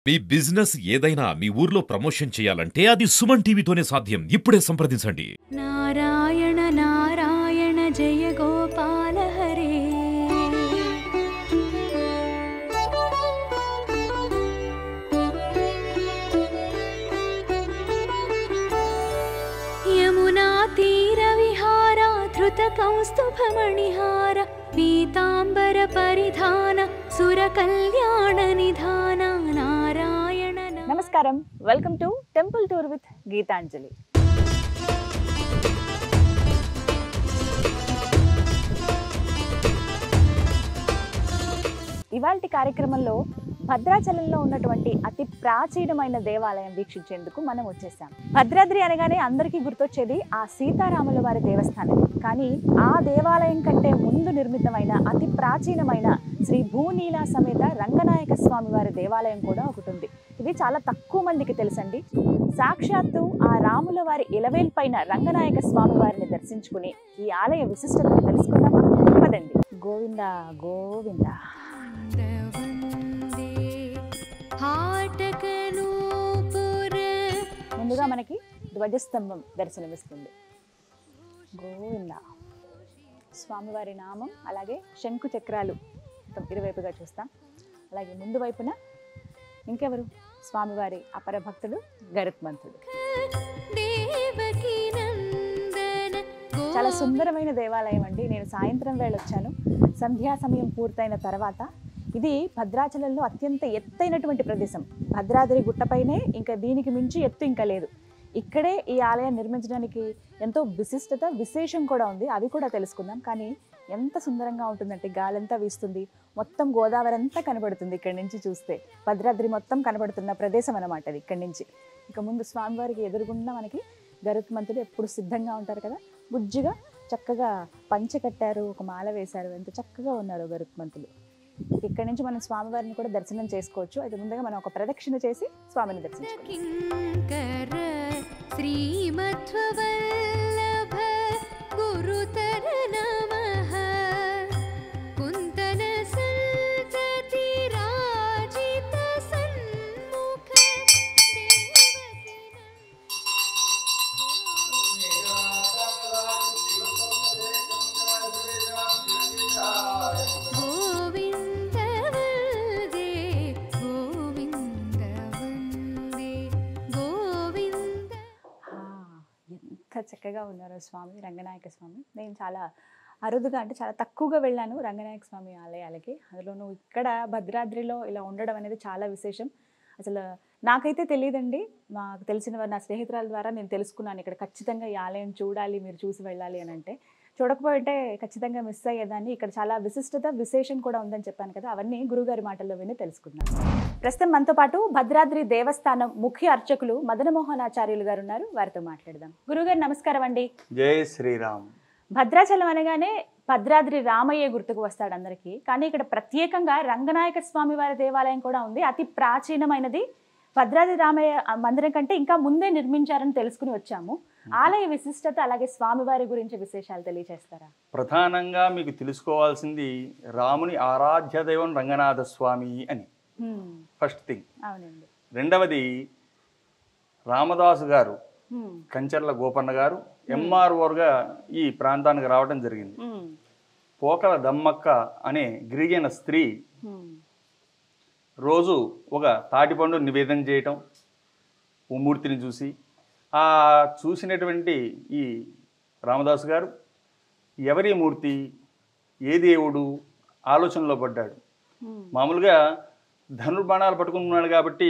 మీ business ఏదైనా మీ ఊర్లో promotion చేయాలంటే అది సుమన్ టీవీతోనే సాధ్యం. ఇప్పుడే సంప్రదించండి. నారాయణ నారాయణ జయ గోపాల హరే. యమునా తీర విహార ధృత కౌస్తుభ మణిహార పీతాంబర పరిధాన సుర కళ్యాణ నిధాన నారాయణ. నమస్కారం, welcome to temple tour with Geetanjali. ఇవాల్టి కార్యక్రమంలో భద్రాచలంలో ఉన్నటువంటి అతి ప్రాచీనమైన దేవాలయం వీక్షించేందుకు మనం వచ్చేసాం. భద్రాద్రి అనగానే అందరికీ గుర్తొచ్చేది ఆ సీతారాముల వారి దేవస్థానం. కానీ ఆ దేవాలయం కంటే ముందు నిర్మితమైన అతి ప్రాచీనమైన శ్రీ భూనీలా సమేత రంగనాయక స్వామి వారి దేవాలయం కూడా ఒకటి ఉంది. ఇది చాలా తక్కువ మందికి తెలుసండి. సాక్షాత్తు ఆ రాముల వారి ఇలవేల్ పైన రంగనాయక స్వామి వారిని దర్శించుకుని ఈ ఆలయ విశిష్టతను తెలుసుకుందామా? పదండి. గోవింద గోవింద. ముందుగా మనకి ధ్వజస్తంభం దర్శనమిస్తుంది. గోవింద. స్వామివారి నామం, అలాగే శంకు చక్రాలు ఇరువైపుగా చూస్తాం. అలాగే ముందు వైపున ఇంకెవరు? స్వామివారి అపర భక్తుడు గరుత్మంతుడు. చాలా సుందరమైన దేవాలయం అండి. నేను సాయంత్రం వేళ వచ్చాను. సంధ్యా సమయం పూర్తయిన తర్వాత ఇది భద్రాచలంలో అత్యంత ఎత్తైనటువంటి ప్రదేశం. భద్రాద్రి గుట్టపైనే, ఇంకా దీనికి మించి ఎత్తు ఇంకా లేదు. ఇక్కడే ఈ ఆలయం నిర్మించడానికి ఎంతో విశిష్టత, విశేషం కూడా ఉంది. అవి కూడా తెలుసుకుందాం. కానీ ఎంత సుందరంగా ఉంటుందంటే గాలంతా వీస్తుంది, మొత్తం గోదావరి అంతా కనబడుతుంది ఇక్కడి నుంచి చూస్తే. భద్రాద్రి మొత్తం కనబడుతున్న ప్రదేశం అన్నమాట అది ఇక్కడి నుంచి. ఇక ముందు స్వామివారికి ఎదురుగుండా మనకి గరుత్మంతుడు ఎప్పుడు సిద్ధంగా ఉంటారు కదా. బుజ్జిగా చక్కగా పంచె కట్టారు, ఒక మాల వేశారు. ఎంత చక్కగా ఉన్నారు గరుత్మంతులు. ఇక్కడి నుంచి మనం స్వామివారిని కూడా దర్శనం చేసుకోవచ్చు. అయితే ముందుగా మనం ఒక ప్రదక్షిణ చేసి స్వామిని దర్శించుకోవాలి. చక్కగా ఉన్నారు స్వామి, రంగనాయక స్వామి. నేను చాలా అరుదుగా, అంటే చాలా తక్కువగా వెళ్ళాను రంగనాయక స్వామి ఆలయాలకి. అందులోనూ ఇక్కడ భద్రాద్రిలో ఇలా ఉండడం అనేది చాలా విశేషం. అసలు నాకైతే తెలియదండి. మాకు తెలిసిన వారు, నా స్నేహితురాల ద్వారా నేను తెలుసుకున్నాను. ఇక్కడ ఖచ్చితంగా ఈ ఆలయం చూడాలి, మీరు చూసి వెళ్ళాలి అని. అంటే చూడకపోతే ఖచ్చితంగా మిస్ అయ్యేదాన్ని. ఇక్కడ చాలా విశిష్టత, విశేషం కూడా ఉందని చెప్పాను కదా. అవన్నీ గురుగారి మాటల్లో విని తెలుసుకున్నాను. ప్రస్తుతం మనతో పాటు భద్రాద్రి దేవస్థానం ముఖ్య అర్చకులు మదనమోహనాచార్యులు గారు ఉన్నారు. వారితో మాట్లాడదాం. గురుగారు నమస్కారం అండి. జై శ్రీరామ్. భద్రాచలం అనగానే భద్రాద్రి రామయ్య గుర్తుకు వస్తాడు అందరికీ. కానీ ఇక్కడ ప్రత్యేకంగా రంగనాయక స్వామి వారి దేవాలయం కూడా ఉంది. అతి ప్రాచీనమైనది. భద్రాద్రి రామయ్య మందిరం కంటే ఇంకా ముందే నిర్మించారని తెలుసుకుని వచ్చాము. ఆలయ విశిష్టత, అలాగే స్వామివారి గురించి విశేషాలు తెలియజేస్తారా? ప్రధానంగా మీకు తెలుసుకోవాల్సింది రాముని ఆరాధ్య దైవం రంగనాథ స్వామి అని ఫస్ట్ థింగ్. అవునండి. రెండవది రామదాసు గారు, కంచర్ల గోపన్న గారు ఎంఆర్ఓగా ఈ ప్రాంతానికి రావడం జరిగింది. పోకల దమ్మక్క అనే గిరిజన స్త్రీ రోజు ఒక తాటిపండు నివేదన చేయటం, ఓ మూర్తిని చూసి, ఆ చూసినటువంటి ఈ రామదాసు గారు ఎవరి మూర్తి, ఏ దేవుడు ఆలోచనలో పడ్డాడు. మామూలుగా ధనుర్బాణాలు పట్టుకున్నాడు కాబట్టి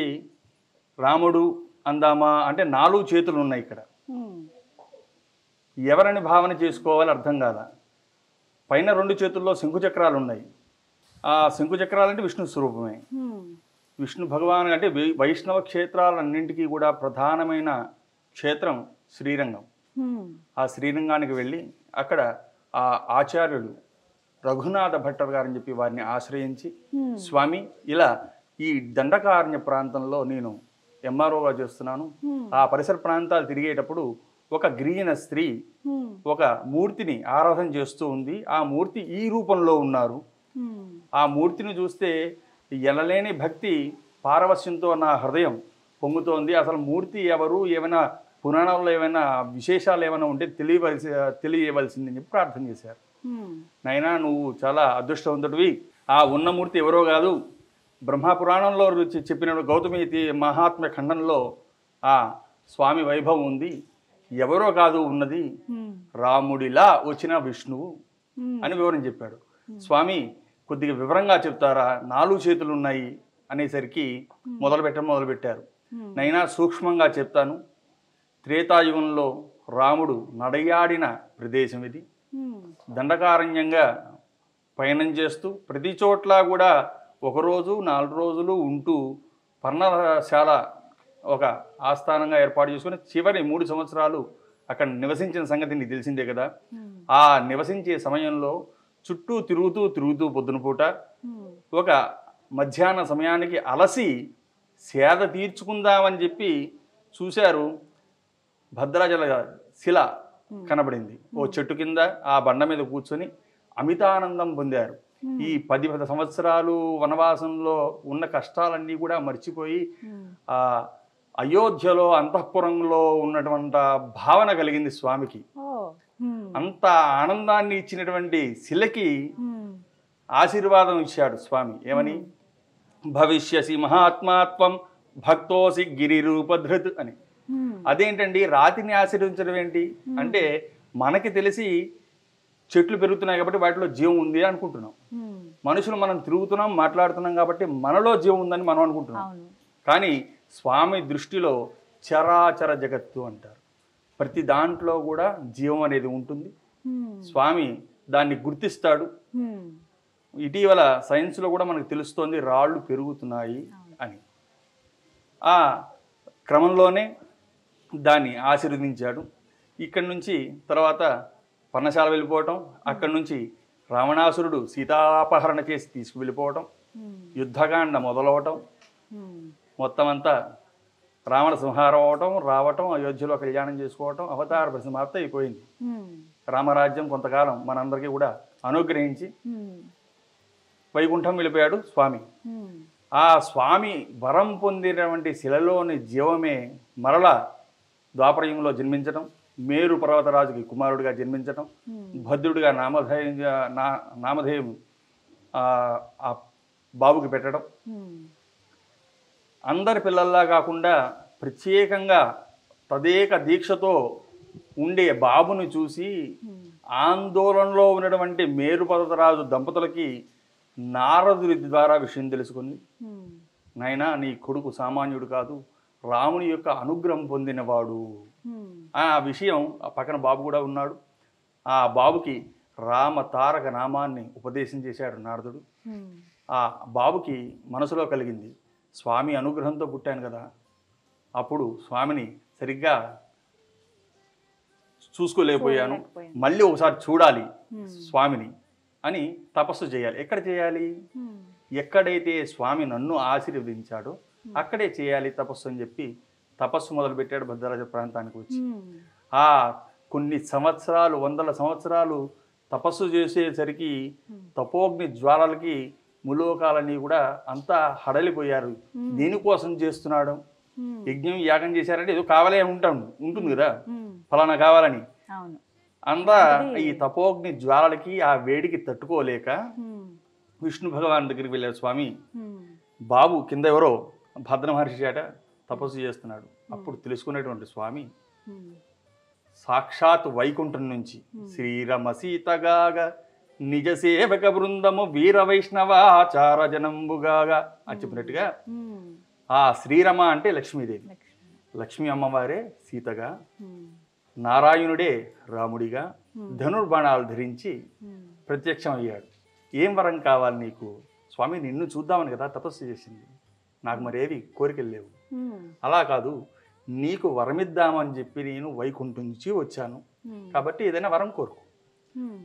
రాముడు అందామా అంటే 4 చేతులు ఉన్నాయి ఇక్కడ. ఎవరని భావన చేసుకోవాలి అర్థం కాదా. పైన 2 చేతుల్లో శంకుచక్రాలు ఉన్నాయి. ఆ శంకుచక్రాలు అంటే విష్ణు స్వరూపమే. విష్ణు భగవాన్ అంటే వైష్ణవ క్షేత్రాలన్నింటికీ కూడా ప్రధానమైన క్షేత్రం శ్రీరంగం. ఆ శ్రీరంగానికి వెళ్ళి అక్కడ ఆ ఆచార్యుడు రఘునాథ భట్టర్ గారని చెప్పి వారిని ఆశ్రయించి, స్వామి ఇలా ఈ దండకారణ్య ప్రాంతంలో నేను ఎంఆర్ఓగా చేస్తున్నాను. ఆ పరిసర ప్రాంతాలు తిరిగేటప్పుడు ఒక గిరిజన స్త్రీ ఒక మూర్తిని ఆరాధన చేస్తూ ఉంది. ఆ మూర్తి ఈ రూపంలో ఉన్నారు. ఆ మూర్తిని చూస్తే ఎనలేని భక్తి పారవస్యంతో నా హృదయం పొంగుతోంది. అసలు మూర్తి ఎవరు, ఏమైనా పురాణాల్లో ఏమైనా విశేషాలు ఏమైనా ఉంటే తెలియవలసిందని చెప్పి ప్రార్థన చేశారు. నైనా నువ్వు చాలా అదృష్టవంతుడివి, ఆ ఉన్న మూర్తి ఎవరో కాదు, బ్రహ్మపురాణంలో చెప్పిన గౌతమి మహాత్మ్య ఖండంలో ఆ స్వామి వైభవం ఉంది, ఎవరో కాదు ఉన్నది, రాముడిలా వచ్చిన విష్ణువు అని వివరం చెప్పాడు. స్వామి కొద్దిగా వివరంగా చెప్తారా, 4 చేతులు ఉన్నాయి అనేసరికి మొదలుపెట్టారు. నైనా సూక్ష్మంగా చెప్తాను. త్రేతాయుగంలో రాముడు నడయాడిన ప్రదేశం ఇది. దండకారణ్యంగా పయనం చేస్తూ ప్రతి చోట్ల కూడా 1 రోజు 4 రోజులు ఉంటూ పర్ణశాల ఒక ఆస్థానంగా ఏర్పాటు చేసుకుని చివరి 3 సంవత్సరాలు అక్కడ నివసించిన సంగతి నీకు తెలిసిందే కదా. ఆ నివసించే సమయంలో చుట్టూ తిరుగుతూ పొద్దున పూట ఒక మధ్యాహ్న సమయానికి అలసి సేద తీర్చుకుందామని చెప్పి చూశారు. భద్రాచల శిల కనబడింది. ఓ చెట్టు కింద ఆ బండ మీద కూర్చొని అమితానందం పొందారు. ఈ 10 సంవత్సరాలు వనవాసంలో ఉన్న కష్టాలన్నీ కూడా మర్చిపోయి ఆ అయోధ్యలో అంతఃపురంలో ఉన్నటువంటి భావన కలిగింది స్వామికి. అంత ఆనందాన్ని ఇచ్చినటువంటి శిలకి ఆశీర్వాదం ఇచ్చాడు స్వామి. ఏమని? భవిష్యసి మహాత్మాత్వం భక్తోసి గిరిరూపధృత్ అని. అదేంటండి, రాతిని ఆశీర్వించడం ఏంటి అంటే, మనకి తెలిసి చెట్లు పెరుగుతున్నాయి కాబట్టి వాటిలో జీవం ఉంది అనుకుంటున్నాం. మనుషులు మనం తిరుగుతున్నాం, మాట్లాడుతున్నాం కాబట్టి మనలో జీవం ఉందని మనం అనుకుంటున్నాం. కానీ స్వామి దృష్టిలో చరాచర జగత్తు అంటారు. ప్రతి దాంట్లో కూడా జీవం అనేది ఉంటుంది. స్వామి దాన్ని గుర్తిస్తాడు. ఇటీవల సైన్స్లో కూడా మనకు తెలుస్తోంది రాళ్ళు పెరుగుతున్నాయి అని. ఆ క్రమంలోనే దాన్ని ఆశీర్వదించాడు. ఇక్కడి నుంచి తర్వాత పర్ణశాల వెళ్ళిపోవటం, అక్కడి నుంచి రావణాసురుడు సీతాపహరణ చేసి తీసుకువెళ్ళిపోవటం, యుద్ధకాండ మొదలవటం, మొత్తం అంతా రావణ సంహారం అవటం, రావటం, అయోధ్యలో కళ్యాణం చేసుకోవటం, అవతార పరిసమాప్తి అయిపోయింది. రామరాజ్యం కొంతకాలం మనందరికీ కూడా అనుగ్రహించి వైకుంఠం వెళ్ళిపోయాడు స్వామి. ఆ స్వామి వరం పొందినటువంటి శిలలోని జీవమే మరల ద్వాపరయుగంలో జన్మించటం, మేరు పర్వతరాజుకి కుమారుడిగా జన్మించటం, భద్రుడిగా నామధేయం ఆ బాబుకి పెట్టడం, అందరి పిల్లల్లా కాకుండా ప్రత్యేకంగా తదేక దీక్షతో ఉండే బాబును చూసి ఆందోళనలో ఉన్నటువంటి మేరు పర్వతరాజు దంపతులకి నారదుడి ద్వారా విషయం తెలుసుకుంది. నాయనా, నీ కొడుకు సామాన్యుడు కాదు, రాముని యొక్క అనుగ్రహం పొందినవాడు. ఆ విషయం ఆ పక్కన బాబు కూడా ఉన్నాడు. ఆ బాబుకి రామ తారక నామాన్ని ఉపదేశం చేశాడు నారదుడు. ఆ బాబుకి మనసులో కలిగింది, స్వామి అనుగ్రహంతో పుట్టాను కదా, అప్పుడు స్వామిని సరిగ్గా చూసుకోలేకపోయాను, మళ్ళీ ఒకసారి చూడాలి స్వామిని అని తపస్సు చేయాలి. ఎక్కడ చేయాలి? ఎక్కడైతే స్వామి నన్ను ఆశీర్వదించాడో అక్కడే చేయాలి తపస్సు అని చెప్పి తపస్సు మొదలుపెట్టాడు. భద్రాచల ప్రాంతానికి వచ్చి ఆ కొన్ని సంవత్సరాలు, 100 సంవత్సరాలు తపస్సు చేసేసరికి తపోగ్ని జ్వాలలకి ములోకాలని కూడా అంతా హడలిపోయారు. దేనికోసం చేస్తున్నాడు? యజ్ఞం యాగం చేశారంటే ఏదో కావాలే ఉంటుంది కదా, ఫలానా కావాలని. అంతా ఈ తపోగ్ని జ్వాలలకి ఆ వేడికి తట్టుకోలేక విష్ణు భగవాన్ దగ్గరికి వెళ్ళారు స్వామి. బాబు కింద ఎవరో భద్ర మహర్షి చేట తపస్సు చేస్తున్నాడు. అప్పుడు తెలుసుకునేటువంటి స్వామి సాక్షాత్ వైకుంఠం నుంచి శ్రీరమ సీతగాగా నిజ సేవక బృందము వీర వైష్ణవాచార జనంబుగాగా అని చెప్పినట్టుగా ఆ శ్రీరమ అంటే లక్ష్మీదేవి, లక్ష్మీ అమ్మవారే సీతగా, నారాయణుడే రాముడిగా ధనుర్బాణాలు ధరించి ప్రత్యక్షం అయ్యాడు. ఏం వరం కావాలి నీకు? స్వామి, నిన్ను చూద్దామని కదా తపస్సు చేసింది, నాకు మరేవి కోరికలు లేవు. అలా కాదు, నీకు వరమిద్దామని చెప్పి నేను వైకుంఠం నుంచి వచ్చాను కాబట్టి ఏదైనా వరం కోరుకో.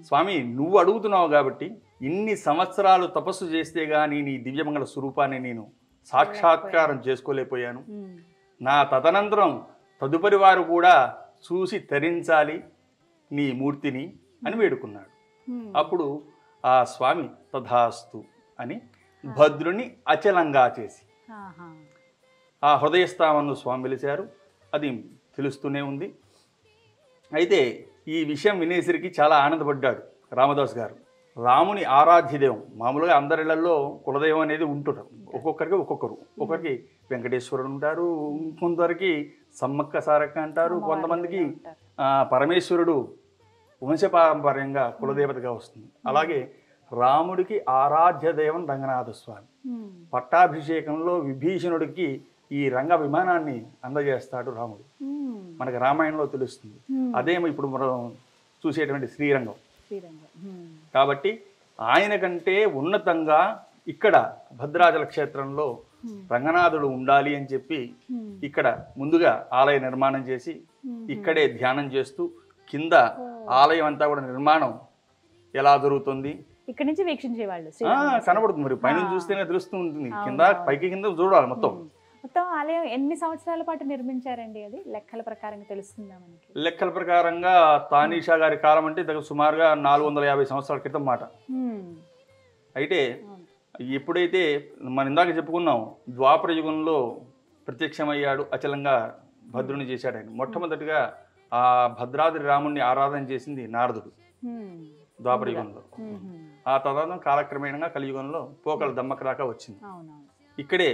స్వామి, నువ్వు అడుగుతున్నావు కాబట్టి ఇన్ని సంవత్సరాలు తపస్సు చేస్తే గానీ నీ దివ్యమంగళ స్వరూపాన్ని నేను సాక్షాత్కారం చేసుకోలేకపోయాను. నా తదనంతరం తదుపరి వారు కూడా చూసి తరించాలి నీ మూర్తిని అని వేడుకున్నాడు. అప్పుడు ఆ స్వామి తథాస్తు అని భద్రుని అచలంగా చేసి ఆహా. ఆ హృదయస్థానంలో స్వామి వెలిశారు, అది తెలుస్తూనే ఉంది. అయితే ఈ విషయం వినేసరికి చాలా ఆనందపడ్డాడు రామదాస్ గారు. రాముని ఆరాధ్య దైవం, మామూలుగా అందరిళ్లలో కులదైవం అనేది ఉంటున్నారు, ఒక్కొక్కరికి ఒక్కొక్కరు. ఒకరికి వెంకటేశ్వరుడు ఉంటారు, కొందరికి సమ్మక్క సారక్క అంటారు, కొంతమందికి పరమేశ్వరుడు వంశపారంపర్యంగా కులదేవతగా వస్తుంది. అలాగే రాముడికి ఆరాధ్య దైవం రంగనాథ స్వామి. పట్టాభిషేకంలో విభీషణుడికి ఈ రంగ విమానాన్ని అందజేస్తాడు రాముడు, మనకి రామాయణంలో తెలుస్తుంది. అదేమో ఇప్పుడు మనం చూసేటువంటి శ్రీరంగం. కాబట్టి ఆయన కంటే ఉన్నతంగా ఇక్కడ భద్రాచల క్షేత్రంలో రంగనాథుడు ఉండాలి అని చెప్పి ఇక్కడ ముందుగా ఆలయ నిర్మాణం చేసి ఇక్కడే ధ్యానం చేస్తూ కింద ఆలయం అంతా కూడా నిర్మాణం ఎలా జరుగుతుంది ఇక్కడ నుంచి వీక్షించేవాళ్ళు. కనబడుతుంది, మరి పైన చూస్తేనే తెలుస్తూ ఉంటుంది, కింద పైకి కింద చూడాలి. మొత్తం ఆలయం ఎన్ని సంవత్సరాల పాటు నిర్మించారండి? అది లెక్కల ప్రకారంగా తెలుస్తుందా మనకి? లెక్కల ప్రకారంగా తానీషా గారి కాలం అంటే దగ్గర సుమారుగా 450 సంవత్సరాల క్రితం మాట. అయితే ఎప్పుడైతే మనం ఇందాక చెప్పుకున్నాం ద్వాపర యుగంలో ప్రత్యక్షమయ్యాడు, అచలంగా భద్రుని చేశాడు ఆయన. మొట్టమొదటిగా ఆ భద్రాద్రి రాముడిని ఆరాధన చేసింది నారదుడు ద్వాపర యుగంలో. ఆ తర్వాత కాలక్రమేణంగా కలియుగంలో పోకల దమ్మక దాకా వచ్చింది. ఇక్కడే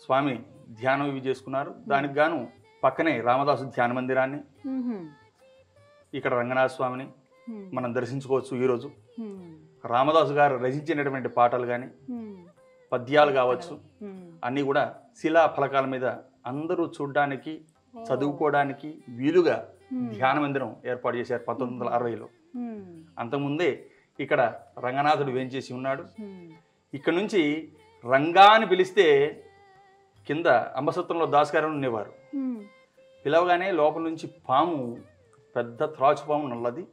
స్వామి ధ్యానం ఇవి చేసుకున్నారు. దానికి గాను పక్కనే రామదాసు ధ్యాన మందిరాన్ని, ఇక్కడ రంగనాథ స్వామిని మనం దర్శించుకోవచ్చు. ఈరోజు రామదాసు గారు రచించినటువంటి పాటలు కానీ పద్యాలు కావచ్చు అన్నీ కూడా శిలా ఫలకాల మీద అందరూ చూడడానికి చదువుకోవడానికి వీలుగా ధ్యాన మందిరం ఏర్పాటు చేశారు 1960లో. అంతకుముందే ఇక్కడ రంగనాథుడు వేంచేసి ఉన్నాడు. ఇక్కడ నుంచి రంగా అని పిలిస్తే కింద అంబసత్రంలో దాస్గారు ఉండేవారు. పిలవగానే లోపల నుంచి పాము, పెద్ద త్రాచు పాము, నల్లది,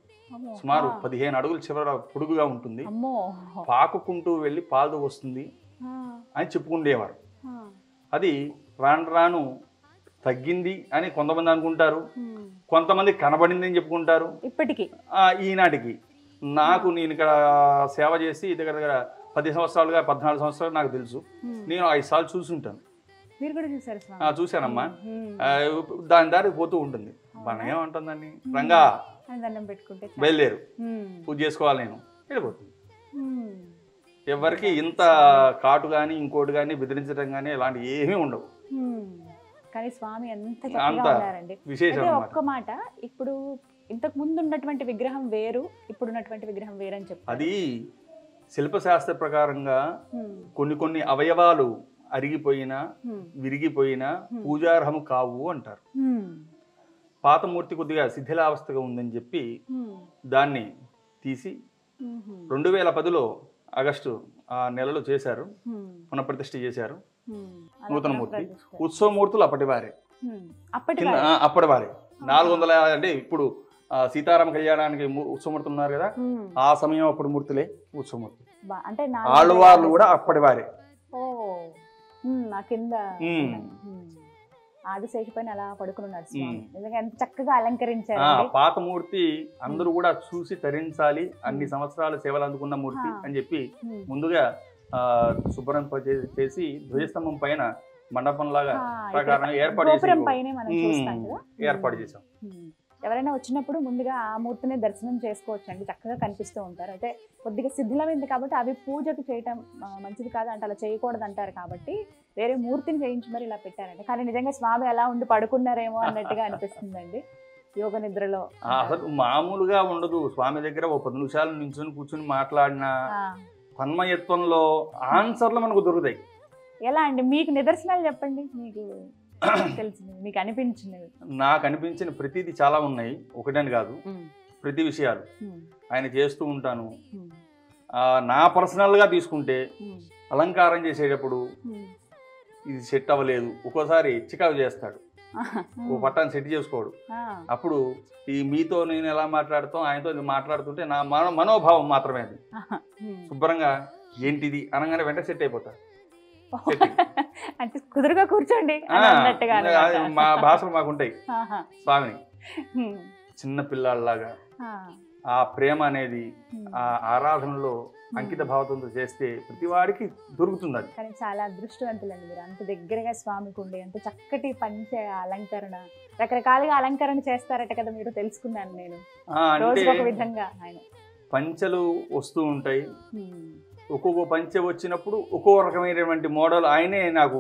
సుమారు 15 అడుగుల చివర పొడుగుగా ఉంటుంది, పాకుకుంటూ వెళ్ళి పాలు వస్తుంది అని చెప్పుకుండేవారు. అది రాను రాను తగ్గింది అని కొంతమంది అనుకుంటారు, కొంతమంది కనబడింది అని చెప్పుకుంటారు. ఇప్పటికీ ఈనాటికి నేను ఇక్కడ సేవ చేసి దగ్గర దగ్గర 10 సంవత్సరాలుగా 14 సంవత్సరాలు నాకు తెలుసు. నేను 5 సార్లు చూసుంటాను. చూశానమ్మా. దాని దారి పోతూ ఉంటుంది. మనం ఏమంటుందండి, రంగా బయలుదేరు, పూజ చేసుకోవాలి, నేను వెళ్ళిపోతుంది. ఎవరికి ఇంత కాటు కానీ ఇంకోటి కానీ బెదిరించడం కానీ ఇలాంటి ఏమీ ఉండవు. కానీ స్వామి ఎంత చక్కగా ఉన్నారండి. విశేషం ఒక్క మాట, ఇప్పుడు ఇంతకు ముందు ఉన్నటువంటి విగ్రహం వేరు, ఇప్పుడు ఉన్నటువంటి విగ్రహం వేరు అని చెప్పి అది శిల్పశాస్త్ర ప్రకారంగా కొన్ని అవయవాలు అరిగిపోయినా విరిగిపోయినా పూజార్హము కావు అంటారు. పాతమూర్తి కొద్దిగా శిథిలావస్థగా ఉందని చెప్పి దాన్ని తీసి 2010లో ఆగస్టు ఆ నెలలో చేశారు, పునఃప్రతిష్ఠ చేశారు. నూతన మూర్తి, ఉత్సవ మూర్తులు అప్పటివారే. 400 అంటే ఇప్పుడు సీతారామ కళ్యాణానికి ఉత్సవమూర్తులు ఉన్నారు కదా, ఆ సమయం అప్పుడు మూర్తులే ఉత్సవమూర్తులు. ఆళ్ళవార్లు కూడా అప్పటివారే. ఆదిశేషుపైన అలా పడుకున్నాడు స్వామి. ఎంత చక్కగా అలంకరించారు. పాతమూర్తి అందరూ కూడా చూసి తరించాలి, అన్ని సంవత్సరాలు సేవలు అందుకున్న మూర్తి అని చెప్పి ముందుగా శుభ్రం చేసి ధ్వజస్తంభం పైన మండపంలాగా ప్రకారం ఏర్పాటు చేసాం. ఎవరైనా వచ్చినప్పుడు ముందుగా ఆ మూర్తిని దర్శనం చేసుకోవచ్చు అండి, చక్కగా కనిపిస్తూ ఉంటారు. అయితే కొద్దిగా శిథిలమైంది కాబట్టి అవి పూజకు చేయటం మంచిది కాదు అంటే అలా చేయకూడదు అంటారు, కాబట్టి వేరే మూర్తిని చేయించి మరి ఇలా పెట్టారండి. కానీ నిజంగా స్వామి అలా ఉండి పడుకున్నారేమో అన్నట్టుగా అనిపిస్తుందండి యోగ నిద్రలో. అసలు మామూలుగా ఉండదు. స్వామి దగ్గర ఒక 10 నిమిషాలు నించుని కూర్చుని మాట్లాడిన తన్మయత్వంలో ఆన్సర్లు మనకు దొరుకుతాయి. ఎలా అండి, మీకు నిదర్శనాలు చెప్పండి, మీకు తెలిసింది, మీకు అనిపించినవి. నాకు అనిపించిన ప్రతిదీ చాలా ఉన్నాయి, ఒకటని కాదు, ప్రతి విషయాలు ఆయన చేస్తూ ఉంటాను. నా పర్సనల్గా తీసుకుంటే అలంకారం చేసేటప్పుడు ఇది సెట్ అవ్వలేదు, ఒక్కోసారి చికాకు చేస్తాడు, ఓ పట్టాన్ని సెట్ చేసుకోడు. అప్పుడు ఈ మీతో నేను ఎలా మాట్లాడుతాం ఆయనతో మాట్లాడుతుంటే నా మనోభావం మాత్రమే అది. శుభ్రంగా ఏంటిది అనగానే వెంటనే సెట్ అయిపోతాడు. అంటే కుదురుగా కూర్చోండి మా భాషలు మాకుంటాయి. స్వామిని చిన్న పిల్లల్లాగా ఆ ప్రేమ అనేది ఆ ఆరాధనలో అంకిత భావంతో చేస్తే ప్రతివాడికి దొరుకుతుంది అది. కానీ చాలా అదృష్టవంతులండి మీరు, అంత దగ్గరగా స్వామికి ఉండి అంత చక్కటి పంచ అలంకరణ, రకరకాలుగా అలంకరణ చేస్తారట కదా మీరు, తెలుసుకున్నాను నేను. అంటే రోజుకు ఒక విధంగా ఆయన పంచెలు వస్తూ ఉంటాయి, ఒక్కొక్క పంచె వచ్చినప్పుడు ఒక్కో రకమైనటువంటి మోడల్ ఆయనే నాకు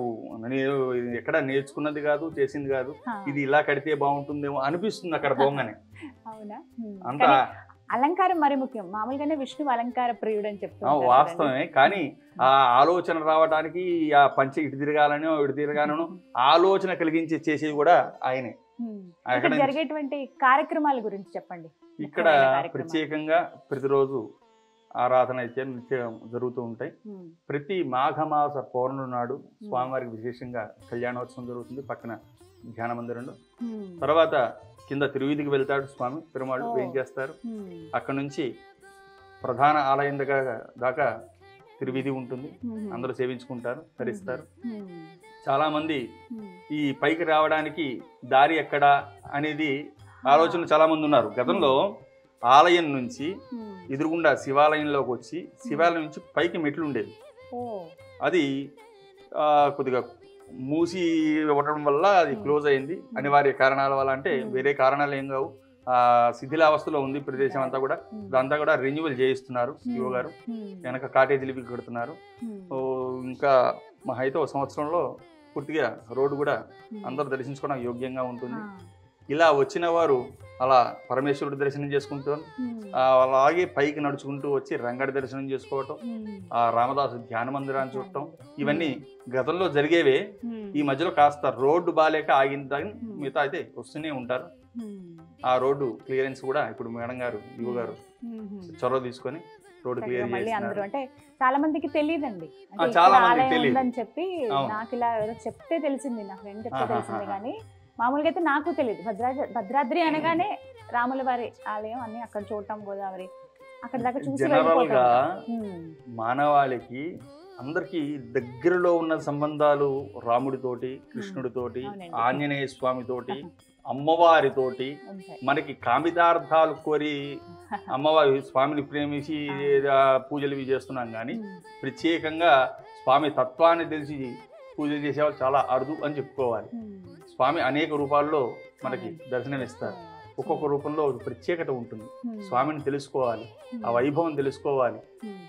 ఎక్కడ నేర్చుకున్నది కాదు, చేసింది కాదు, ఇది ఇలా కడితే బాగుంటుందేమో అనిపిస్తుంది అక్కడ పోగానే. అవునా? అంత అలంకారం మరి ముఖ్యం. మామూలుగానే విష్ణువు అలంకార ప్రియుడు అని చెప్తారు. వాస్తవమే, కానీ ఆ ఆలోచన రావడానికి ఆ పంచె ఇటు తిరగాలనో ఇటు తిరగాలనో ఆలోచన కలిగించి చేసేది కూడా ఆయనే. ఇక్కడ జరిగేటువంటి కార్యక్రమాల గురించి చెప్పండి. ఇక్కడ ప్రత్యేకంగా ప్రతిరోజు ఆరాధన అయితే నిత్యం జరుగుతూ ఉంటాయి. ప్రతి మాఘమాస పౌర్ణమి నాడు స్వామివారికి విశేషంగా కళ్యాణోత్సవం జరుగుతుంది పక్కన ధ్యాన మందిరంలో. తర్వాత కింద తిరువీధికి వెళ్తాడు స్వామి, పెరుమాళ్ళు ఏం చేస్తారు. అక్కడ నుంచి ప్రధాన ఆలయం దాకా తిరువీధి ఉంటుంది, అందరూ సేవించుకుంటారు, ధరిస్తారు. చాలా మంది ఈ పైకి రావడానికి దారి ఎక్కడా అనేది ఆలోచన చాలా మంది ఉన్నారు. గతంలో ఆలయం నుంచి ఎదురుగుండా శివాలయంలోకి వచ్చి శివాలయం నుంచి పైకి మెట్లు ఉండేది. అది కొద్దిగా మూసి ఉండడం వల్ల అది క్లోజ్ అయింది, అనివార్య కారణాల వల్ల. అంటే వేరే కారణాలు ఏం కావు, శిథిలావస్థలో ఉంది ప్రదేశం అంతా కూడా. దాంతా కూడా రెన్యువల్ చేయిస్తున్నారు ఈవో గారు, వెనక కాటేజీలు కడుతున్నారు. ఇంకా మా అయితే ఒక సంవత్సరంలో పూర్తిగా రోడ్డు కూడా అందరూ దర్శించుకోవడానికి యోగ్యంగా ఉంటుంది. ఇలా వచ్చిన వారు అలా పరమేశ్వరుడు దర్శనం చేసుకుంటారు, అలాగే పైకి నడుచుకుంటూ వచ్చి రంగడి దర్శనం చేసుకోవటం, ఆ రామదాసు ధ్యాన మందిరాన్ని చూడటం, ఇవన్నీ గతంలో జరిగేవే. ఈ మధ్యలో కాస్త రోడ్డు బాగాలేక ఆగిన మిగతా అయితే వస్తూనే ఉంటారు. ఆ రోడ్డు క్లియరెన్స్ కూడా ఇప్పుడు మేడం గారు ఈవో గారు చొరవ తీసుకొని రోడ్డు క్లియర్ చేస్తున్నారు. అంటే చాలా మందికి తెలియదండి, చాలా మందికి తెలియదు అని చెప్పి నాకు ఇలా ఎవరో చెప్తే తెలిసింది, నా ఫ్రెండ్ చెప్తే తెలిసింది. కానీ మామూలుగా అయితే నాకు తెలియదు. భద్రాద్రి అనగానే రాముల వారి ఆలయం అన్ని అక్కడ చూడటం, గోదావరి అక్కడ దాకా చూసి జనరల్ గా మానవాళికి అందరికి దగ్గరలో ఉన్న సంబంధాలు రాముడితోటి, కృష్ణుడితోటి, ఆంజనేయ స్వామితోటి, అమ్మవారితోటి. మనకి కామితార్థాలు కోరి అమ్మవారి స్వామిని ప్రేమించి పూజలు ఇవి చేస్తున్నాం, కానీ ప్రత్యేకంగా స్వామి తత్వాన్ని తెలిసి పూజలు చేసేవాళ్ళు చాలా అరుదు అని చెప్పుకోవాలి. స్వామి అనేక రూపాల్లో మనకి దర్శనమిస్తారు, ఒక్కొక్క రూపంలో ప్రత్యేకత ఉంటుంది. స్వామిని తెలుసుకోవాలి, ఆ వైభవం తెలుసుకోవాలి.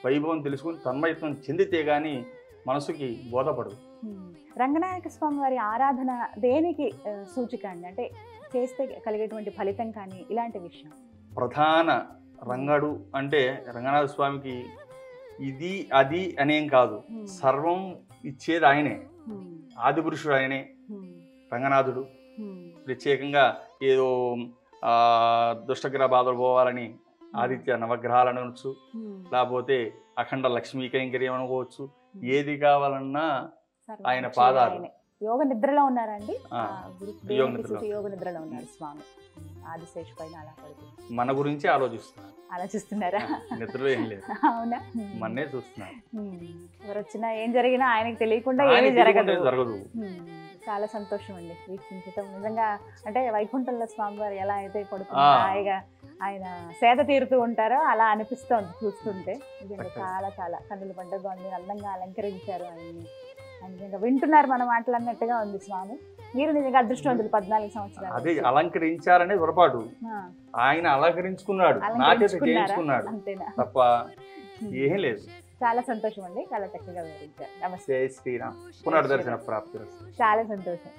వైభవం తెలుసుకుని తన్మయత్వం చెందితే గాని మనసుకి బోధపడదు. రంగనాయక స్వామి వారి ఆరాధన దేనికి సూచిక అండి? అంటే చేస్తే కలిగేటువంటి ఫలితం కానీ ఇలాంటి విషయం. ప్రధాన రంగడు అంటే రంగనాథ స్వామికి ఇది అది అనేం కాదు, సర్వం ఇచ్చేది ఆయనే. ఆది పురుషుడు ఆయనే రంగనాథుడు. ప్రత్యేకంగా ఏదో దుష్టగ్రహ బాధలు పోవాలని ఆదిత్య నవగ్రహాలను అనొచ్చు, లేకపోతే అఖండ లక్ష్మీ కైంకర్యం అనుకోవచ్చు. ఏది కావాలన్నా ఆయన పాదాలు. యోగ నిద్రలో ఉన్నారండి, యోగ నిద్రలో ఉన్నారు స్వామి ఆదిశేషు పైన. అలా మన గురించి ఆలోచిస్తున్నారా? నిద్రలో ఏం లేదు, అవునా? మన్నే చూస్తున్నారు. ఎవరు వచ్చినా ఏం జరిగినా ఆయనకు తెలియకుండా ఏమీ జరగదు. చాలా సంతోషం అండి వీక్షించటం. నిజంగా అంటే వైకుంఠంలో స్వామివారు ఎలా అయితే పడుతున్నారు, హాయిగా ఆయన సేద తీరుతూ ఉంటారో అలా అనిపిస్తోంది చూస్తుంటే. నిజంగా చాలా చాలా కన్నుల పండుగ ఉంది, అందంగా అలంకరించారు ఆయన్ని. నిజంగా వింటున్నారు మన మాటలు అన్నట్టుగా ఉంది స్వామి. మీరు నిజంగా అదృష్టవంతులు. 14 సంవత్సరాలు అదే అలంకరించారనే పొరపాటు, ఆయన అలంకరించుకున్నాడు, అంతేనా తప్ప ఏం లేదు. చాలా సంతోషం అండి, చాలా చక్కగా వివరించారు. నమస్తే. జై శ్రీరామ్. పునర్దర్శన ప్రాప్తి. చాలా సంతోషం.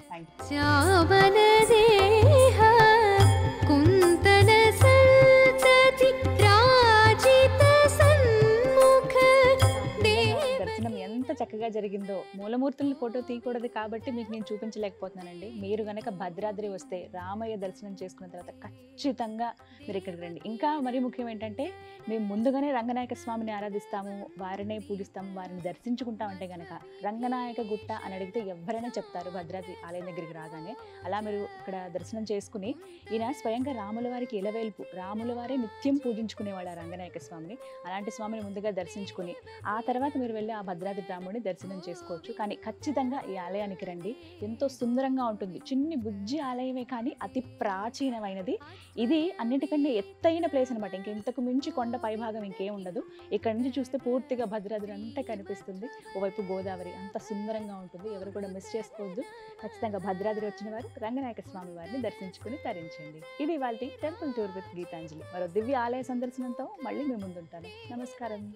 దర్శనం ఎంత చక్కగా జరిగిందో. మూలమూర్తుల్ని ఫోటో తీయకూడదు కాబట్టి మీకు నేను చూపించలేకపోతున్నానండి. మీరు గనక భద్రాద్రి వస్తే రామయ్య దర్శనం చేసుకున్న తర్వాత ఖచ్చితంగా మీరు ఇక్కడికి రండి. ఇంకా మరీ ముఖ్యం ఏంటంటే, మేము ముందుగానే రంగనాయక స్వామిని ఆరాధిస్తాము, వారినే పూజిస్తాము, వారిని దర్శించుకుంటామంటే కనుక రంగనాయక గుట్ట అని అడిగితే ఎవరైనా చెప్తారు భద్రాద్రి ఆలయం దగ్గరికి రాగానే. అలా మీరు ఇక్కడ దర్శనం చేసుకుని, ఈయన స్వయంగా రాముల వారికి ఇలవేల్పు, రాముల వారే నిత్యం పూజించుకునేవాడు ఆ రంగనాయక స్వామిని. అలాంటి స్వామిని ముందుగా దర్శించుకుని ఆ తర్వాత మీరు వెళ్ళి ఆ భద్రాద్రి రాముడిని దేవుని దర్శనం చేసుకోవచ్చు. కానీ ఖచ్చితంగా ఈ ఆలయానికి రండి, ఎంతో సుందరంగా ఉంటుంది. చిన్ని బుజ్జి ఆలయమే కానీ అతి ప్రాచీనమైనది. ఇది అన్నిటికన్నా ఎత్తైన ప్లేస్ అనమాట. ఇంతకు మించి కొండ పైభాగం ఇంకేం ఉండదు. ఇక్కడ నుంచి చూస్తే పూర్తిగా భద్రాద్రి అంతా కనిపిస్తుంది. ఓవైపు గోదావరి, అంత సుందరంగా ఉంటుంది. ఎవరు కూడా మిస్ చేసుకోవద్దు. ఖచ్చితంగా భద్రాద్రి వచ్చిన వారు రంగనాయక స్వామి వారిని దర్శించుకుని తరించండి. ఇది వాళ్ళ టెంపుల్ టూర్ విత్ గీతాంజలి. మరో దివ్య ఆలయ సందర్శనంతో మళ్ళీ మీ ముందుంటాను. నమస్కారం.